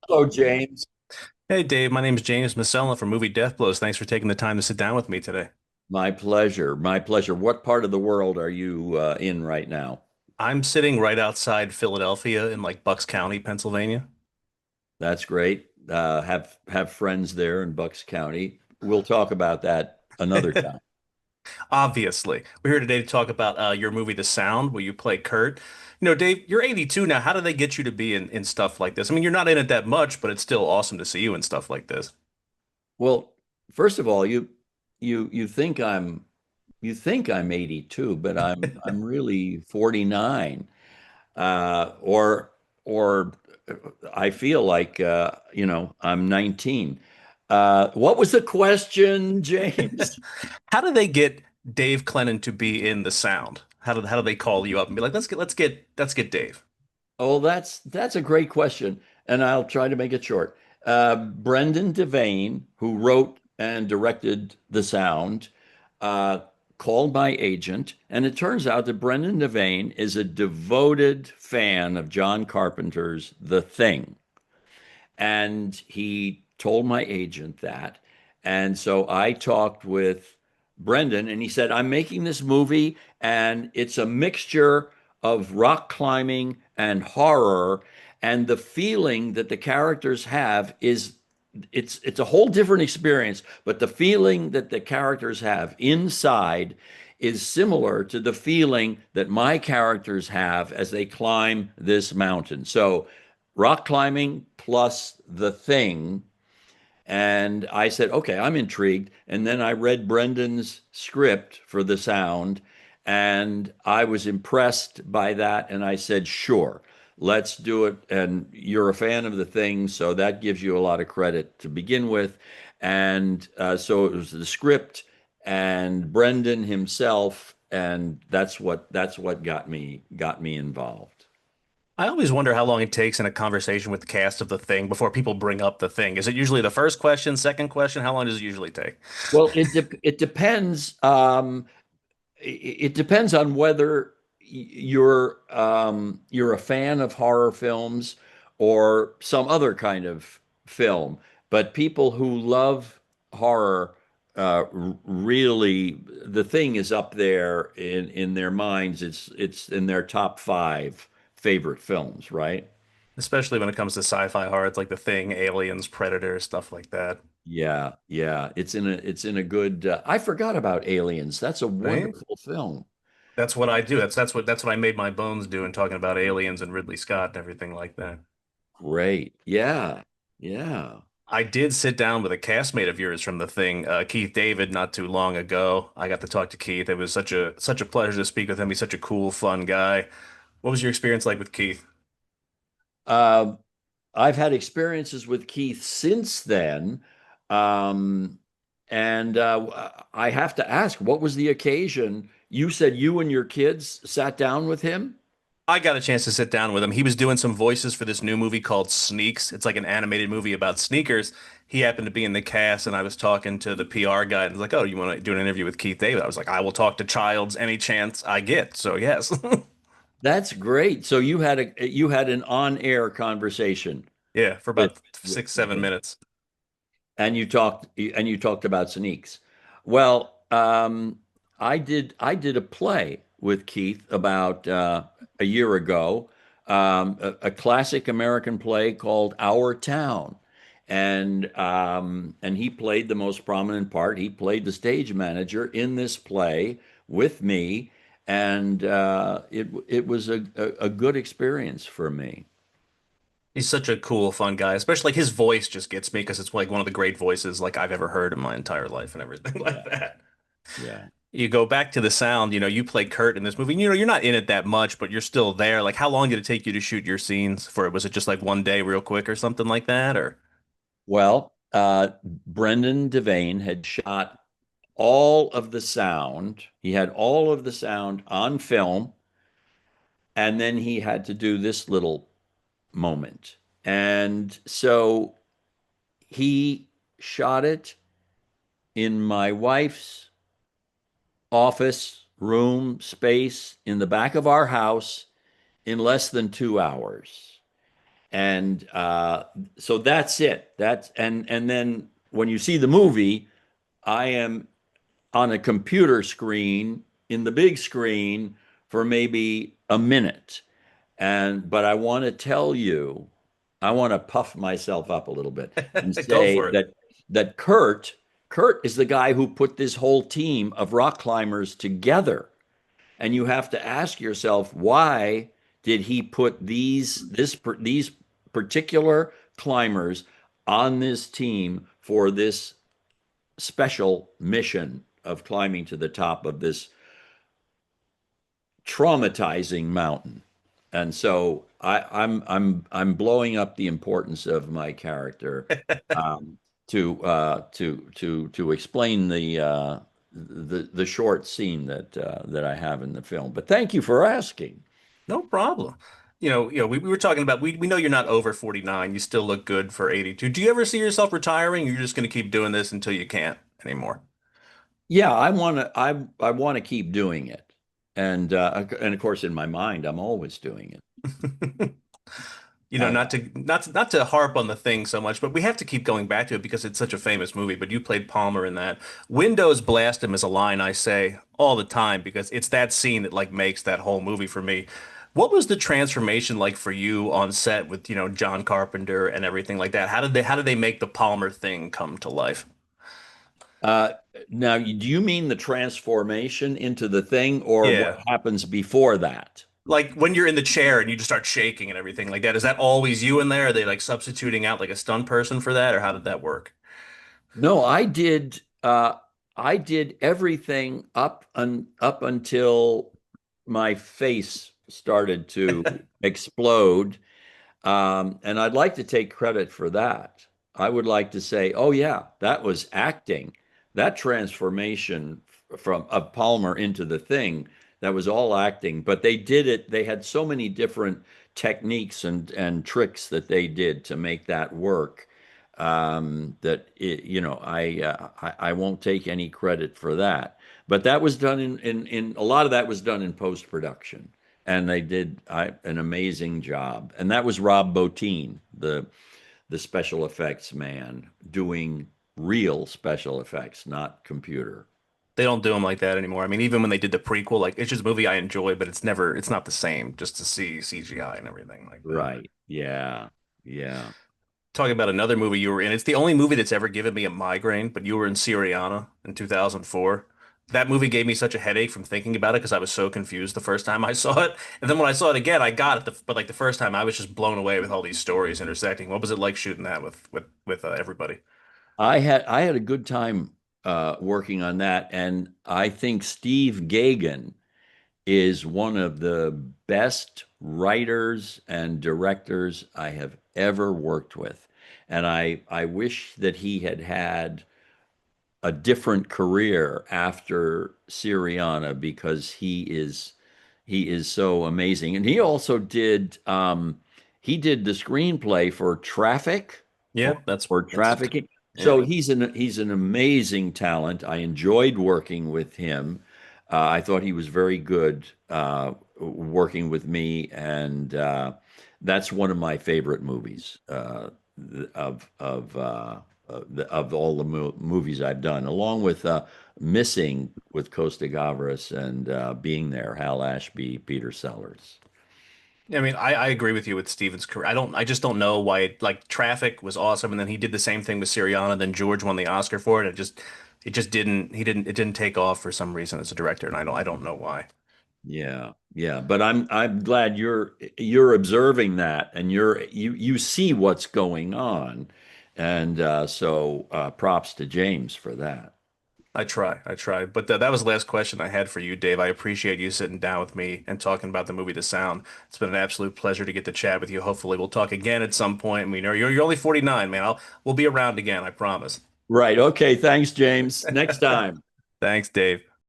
Hello, James. Hey Dave, my name is James Masella from Movie Death Blows. Thanks for taking the time to sit down with me today. My pleasure. My pleasure. What part of the world are you in right now? I'm sitting right outside Philadelphia in like Bucks County, Pennsylvania. That's great. Have friends there in Bucks County. We'll talk about that another time. Obviously, we're here today to talk about your movie The Sound, where you play Kurt. You know, Dave, you're 82 now. How do they get you to be in stuff like this? I mean, you're not in it that much, but it's still awesome to see you in stuff like this. Well, first of all, you think I'm 82, but I'm really 49. Or I feel like I'm 19. What was the question, James? How do they get Dave Clennon to be in The Sound? How do they call you up and be like, let's get Dave? Oh, that's a great question, and I'll try to make it short. Brendan Devane, who wrote and directed The Sound, uh, called my agent, and it turns out that Brendan Devane is a devoted fan of John Carpenter's The Thing. And he told my agent that. And so I talked with Brendan, and he said, I'm making this movie, and it's a mixture of rock climbing and horror. And the feeling that the characters have is it's a whole different experience, but the feeling that the characters have inside is similar to the feeling that my characters have as they climb this mountain. So rock climbing plus the thing. And I said, okay, I'm intrigued. And then I read Brendan's script for The Sound, and I was impressed by that. And I said, sure, let's do it. And you're a fan of the thing, so that gives you a lot of credit to begin with. And so it was the script and Brendan himself, and that's what got me involved. I always wonder how long it takes in a conversation with the cast of The Thing before people bring up The Thing. Is it usually the first question, second question? How long does it usually take? Well, it depends. It depends on whether you're a fan of horror films or some other kind of film. But people who love horror really, The Thing is up there in their minds. It's in their top five favorite films, right? Especially when it comes to sci-fi horror, it's like The Thing, Aliens, Predator, stuff like that. Yeah, yeah. It's in a good. I forgot about Aliens. That's a Right? wonderful film. That's what I do. That's what I made my bones doing, talking about aliens and Ridley Scott and everything like that. Great. Yeah, yeah. I did sit down with a castmate of yours from The Thing, Keith David, not too long ago. I got to talk to Keith. It was such a pleasure to speak with him. He's such a cool, fun guy. What was your experience like with Keith? Uh, I've had experiences with Keith since then. Um, and I have to ask, what was the occasion? You said you and your kids sat down with him? I got a chance to sit down with him. He was doing some voices for this new movie called Sneaks. It's like an animated movie about sneakers. He happened to be in the cast, and I was talking to the PR guy, and he's like, "Oh, you want to do an interview with Keith David?" I was like, "I will talk to Childs any chance I get." So yes, That's great. So you had an on-air conversation yeah, for with, about with, six, with seven him. minutes. And you talked about sneaks. Well, I did a play with Keith about a year ago, a classic American play called Our Town, and he played the most prominent part. He played the stage manager in this play with me, and it was a good experience for me. He's such a cool, fun guy. Especially like his voice just gets me because it's like one of the great voices like I've ever heard in my entire life and everything like Yeah, that. yeah. You go back to the sound, you play Kurt in this movie. You're not in it that much, but you're still there. Like, how long did it take you to shoot your scenes for it? Was it just like one day real quick or something like that? Or Well, Brendan Devane had shot all of the sound. He had all of the sound on film, and then he had to do this little moment. And so he shot it in my wife's office room space in the back of our house in less than 2 hours. And so that's it. That's and then when you see the movie, I am on a computer screen in the big screen for maybe a minute. And but I want to tell you, I want to puff myself up a little bit and Go say for it. that Kurt is the guy who put this whole team of rock climbers together. And you have to ask yourself, why did he put these particular climbers on this team for this special mission of climbing to the top of this traumatizing mountain? And so I'm blowing up the importance of my character um, to explain the short scene that I have in the film. But thank you for asking. No problem. We were talking about we know you're not over 49. You still look good for 82. Do you ever see yourself retiring? Or you're just going to keep doing this until you can't anymore? Yeah, I want to keep doing it, and of course in my mind I'm always doing it. Uh, Not to harp on the thing so much, but we have to keep going back to it because it's such a famous movie. But you played Palmer in that. Windows blast him is a line I say all the time because it's that scene that like makes that whole movie for me. What was the transformation like for you on set with, John Carpenter and everything like that? How did they make the Palmer thing come to life? uh, Now, do you mean the transformation into the thing, or what Yeah. happens before that? Like when you're in the chair and you just start shaking and everything like that, is that always you in there? Are they like substituting out like a stunt person for that, or how did that work? No, I did everything up until my face started to explode. And I'd like to take credit for that. I would like to say, oh yeah, that was acting. That transformation from of Palmer into the thing, that was all acting. But they did it. They had so many different techniques and tricks that they did to make that work. That I won't take any credit for that. But that was done in a lot of that was done in post production, and they did an amazing job. And that was Rob Bottin, the special effects man, doing real special effects, not computer. They don't do them like that anymore. I mean, even when they did the prequel, like it's just a movie I enjoy, but it's not the same just to see CGI and everything like that. Right. Yeah. Yeah. Talking about another movie you were in, it's the only movie that's ever given me a migraine, but you were in Syriana in 2004. That movie gave me such a headache from thinking about it because I was so confused the first time I saw it. And then when I saw it again, I got it. But like the first time, I was just blown away with all these stories intersecting. What was it like shooting that with everybody? I had a good time working on that, and I think Steve Gagan is one of the best writers and directors I have ever worked with. And I wish that he had had a different career after Syriana, because he is so amazing. And he also did he did the screenplay for Traffic, or Yeah, that's Trafficking. yeah. So he's an amazing talent. I enjoyed working with him. I thought he was very good working with me, and that's one of my favorite movies of all the movies I've done, along with Missing with Costa Gavras and Being There, Hal Ashby, Peter Sellers. I mean, I agree with you with Steven's career. I just don't know why like Traffic was awesome, and then he did the same thing with Syriana. Then George won the Oscar for it. It just it didn't take off for some reason as a director, and I don't know why. Yeah, yeah, but I'm glad you're observing that, and you see what's going on, and so props to James for that. I try. But that was the last question I had for you, Dave. I appreciate you sitting down with me and talking about the movie The Sound. It's been an absolute pleasure to get to chat with you. Hopefully, we'll talk again at some point. I mean, you're only 49, man. We'll be around again, I promise. Right. Okay. Thanks, James. Next time. Thanks, Dave.